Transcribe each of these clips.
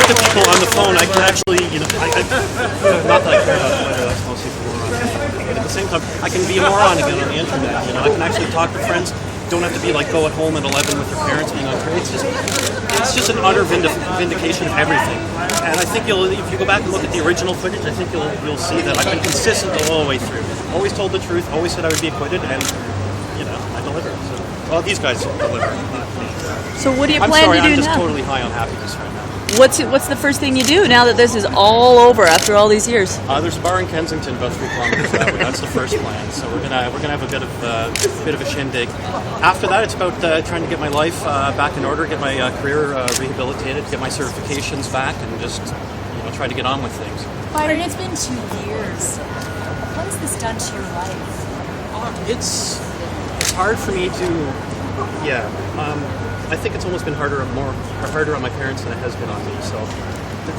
to people on the phone, I can actually, not that I care about Twitter, that's mostly for morons. But at the same time, I can be a moron again on the internet. I can actually talk to friends. Don't have to be like go at home at 11 with your parents being on Trey. It's just an utter vindication of everything. And I think if you go back and look at the original footage, I think you'll see that I've been consistent the whole way through. Always told the truth. Always said I would be acquitted, and I delivered. So, well, these guys deliver. So what do you plan to do now? I'm just totally high on happiness right now. What's the first thing you do now that this is all over after all these years? There's a bar in Kensington about 3 kilometers that way. That's the first plan. So we're gonna have a bit of a shindig. After that, it's about trying to get my life back in order, get my career rehabilitated, get my certifications back, and just try to get on with things. Byron, it's been 2 years. What has this done to your life? It's hard for me to. I think it's almost been harder on my parents than it has been on me. So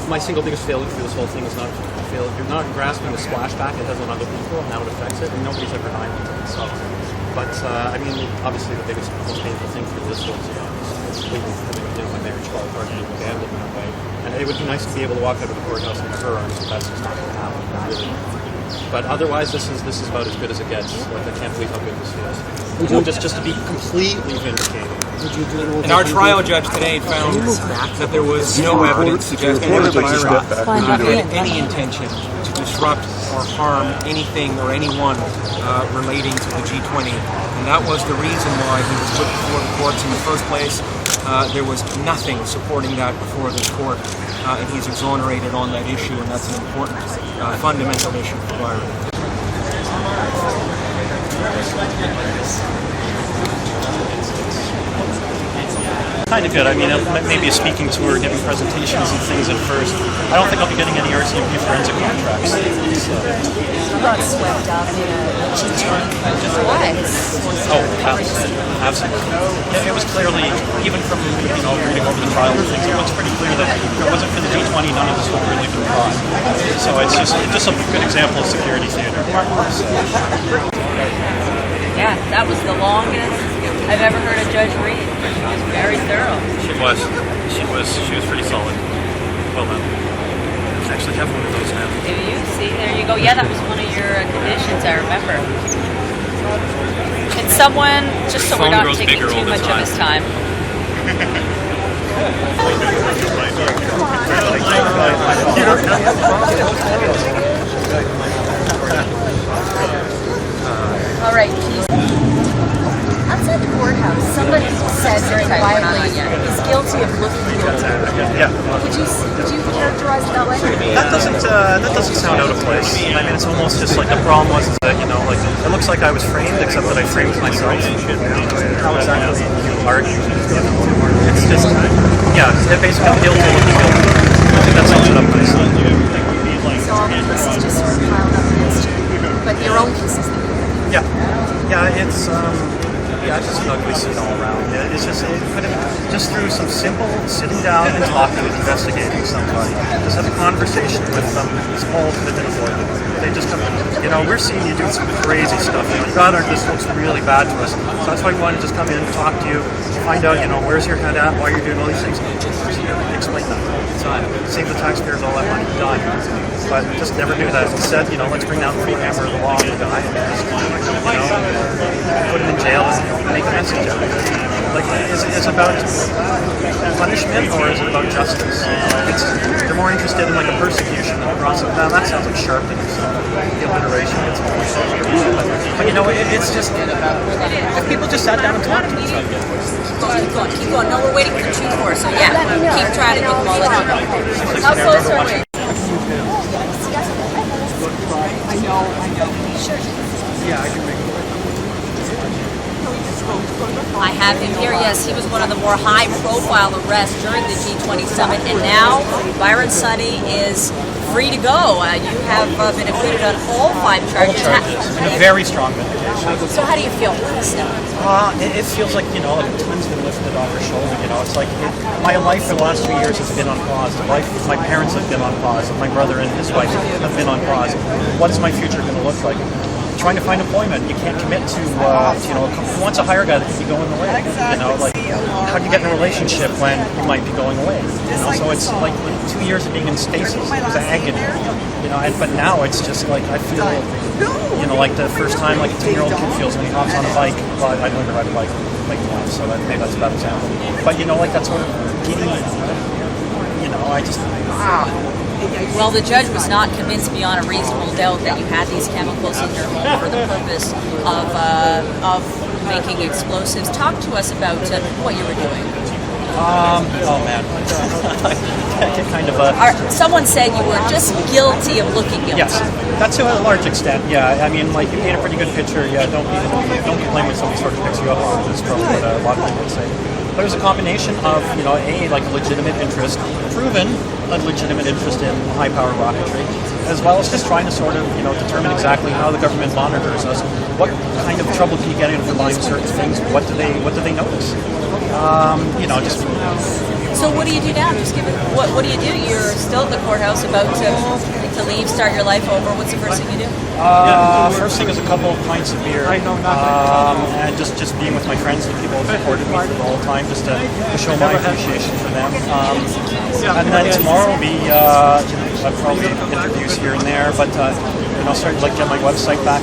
my single biggest failure through this whole thing is not you're not grasping the splashback it has on other people and how it affects it, and nobody's ever denied it. So, but obviously the biggest, most painful thing through this was leaving my marriage fall apart and being abandoned that way. And it would be nice to be able to walk out of the courthouse in her arms, but that's just not going to happen, really. But otherwise, this is about as good as it gets. Like, I can't believe how good this feels. Just to be completely vindicated. And our trial judge today found that there was no evidence suggesting any intention to disrupt or harm anything or anyone relating to the G20. And that was the reason why he was put before the courts in the first place. There was nothing supporting that before this court, and he's exonerated on that issue, and that's an important, fundamental issue for Byron. Kind of good. I mean, maybe a speaking tour, giving presentations and things at first. I don't think I'll be getting any RCMP forensic contracts. You got swept up in a G20. Why? Oh, absolutely. It was clearly, even from reading over the trial and things, it looks pretty clear that if it wasn't for the G20, none of this would really been brought. So it's just a good example of security theater. Yeah, that was the longest I've ever heard a judge read. She was very thorough. She was pretty solid. Well done. I actually have one of those now. Do you? See, there you go. Yeah, that was one of your conditions, I remember. Can someone, just so we're not taking too much of his time. All right, please. Outside the courthouse, somebody said very quietly he's guilty of looking guilty. Yeah. Would you characterize it that way? That doesn't sound out of place. I mean, it's almost just like the problem was that it looks like I was framed, except that I framed myself. How exactly you argue? It's just they're basically guilty of looking guilty. I think that sums it up nicely. So all the cases just sort of piled up against you, but your own cases. It's just an ugly scene all around. It's just through some simple sitting down and talking and investigating somebody, just have a conversation with them. This all could have been avoided. They just come, we're seeing you doing some crazy stuff. God, this looks really bad to us. So that's why we want to just come in, talk to you, find out, where's your head at, why you're doing all these things. Explain that all the time. Save the taxpayers all that money. Done. But just never do that. Instead, let's bring down the full hammer of the law on the guy and just, put him in jail and make a message out of it. Like, is it about punishment or is it about justice? They're more interested in like a persecution than a prosecution. Now that sounds like sharpening yourself. The alliteration gets but it's just if people just sat down and talked to each other. Keep going. No, we're waiting for 2 more. So yeah, keep trying to get them all in. How close are we? I know. Yeah, I can make it. I have him here. Yes, he was one of the more high-profile arrests during the G20 summit, and now Byron Sonny is free to go. You have been acquitted on all 5 charges. And a very strong vindication. So how do you feel? It feels like, a ton's been lifted off her shoulder, It's like my life for the last 2 years has been on pause. The life of my parents have been on pause. And my brother and his wife have been on pause. What is my future going to look like? Trying to find employment. You can't commit to, who wants to hire a guy that can be going away? how do you get in a relationship when you might be going away? So it's like 2 years of being in stasis. It was agony. But now it's just like I feel, like the first time like a 10-year-old kid feels when he hops on a bike. Well, I learned to ride a bike like once, so maybe that's a bad example. But like that sort of giddy. I just. Well, the judge was not convinced beyond a reasonable doubt that you had these chemicals in your home for the purpose of making explosives. Talk to us about what you were doing. Oh man, kind of someone said you were just guilty of looking guilty. Yes, that's to a large extent. Yeah, I mean, like you paint a pretty good picture. Yeah, don't be blamed when somebody sort of picks you up on this from what a lot of people would say. But it was a combination of like a legitimate interest, proven a legitimate interest in high-power rocketry, as well as just trying to sort of determine exactly how the government monitors us. What kind of trouble can you get in for buying certain things? What do they notice? Just. So what do you do now? Just give it. What do you do? You're still at the courthouse, about to leave, start your life over. What's the first thing you do? First thing is a couple of pints of beer, and just being with my friends, the people who supported me for the whole time, just to show my appreciation for them. And then tomorrow will be probably interviews here and there, but start to get my website back